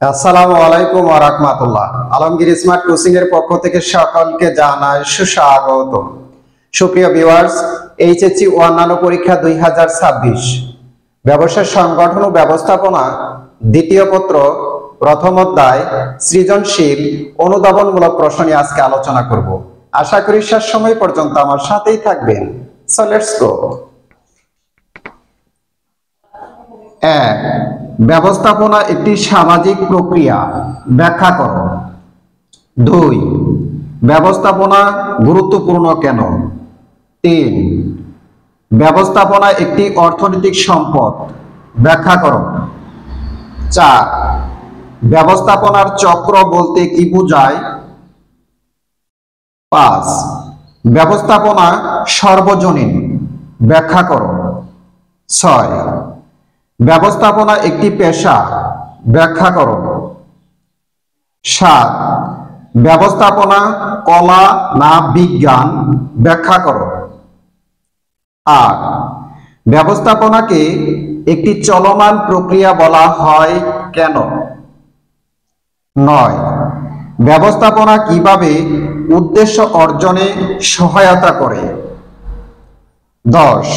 আসসালামু আলাইকুম ওয়া রাহমাতুল্লাহ। আলমগীর স্মার্ট কোচিং এর পক্ষ থেকে সকলকে জানাই সুস্বাগত। সুপ্রিয় ভিউয়ার্স, এইচএসসি অন্যান্য পরীক্ষা 2026 ব্যবসা সংগঠন ও ব্যবস্থাপনা দ্বিতীয় পত্র প্রথম অধ্যায় সৃজনশীল অনুধাবনমূলক প্রশ্ন নিয়ে আজকে আলোচনা করব। আশা করি শেষ সময় পর্যন্ত আমার সাথেই থাকবেন। So let's go. 1. ব্যবস্থাপনা একটি সামাজিক প্রক্রিয়া, ব্যাখ্যা করো। 2. ব্যবস্থাপনা গুরুত্বপূর্ণ কেন? 3. ব্যবস্থাপনা একটি অর্থনৈতিক সম্পদ, ব্যাখ্যা করো। 4. ব্যবস্থাপনার চক্র বলতে কি বোঝায়? 5. ব্যবস্থাপনা সর্বজনীন, ব্যাখ্যা করো। 6. ব্যবস্থাপনা একটি পেশা, ব্যাখ্যা করো। 7. ব্যবস্থাপনা কলা না বিজ্ঞান, ব্যাখ্যা করো। 8. ব্যবস্থাপনাকে একটি চলমান প্রক্রিয়া বলা হয় কেন? 9. ব্যবস্থাপনা কিভাবে উদ্দেশ্য অর্জনে সহায়তা করে? 10.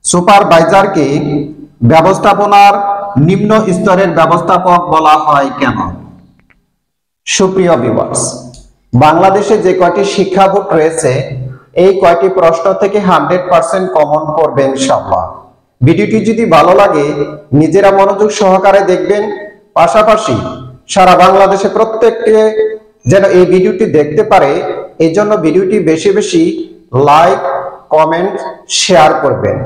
সুপারভাইজারকে ব্যবস্থাপনার নিম্ন স্তরের ব্যবস্থাপক বলা হয় কেন? সুপ্রিয় ভিউয়ার্স, বাংলাদেশে যে কয়টি শিক্ষা বোর্ড রয়েছে এই কয়টি প্রশ্ন থেকে 100% কমন করবেন ইনশাআল্লাহ। ভিডিওটি যদি ভালো লাগে নিজেরা মনোযোগ সহকারে দেখবেন, পাশাপাশি সারা বাংলাদেশে প্রত্যেককে যেন এই ভিডিওটি দেখতে পারে এই জন্য ভিডিওটি বেশি বেশি লাইক, কমেন্ট, শেয়ার করবেন।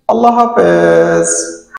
আল্লাহ হাফেজ।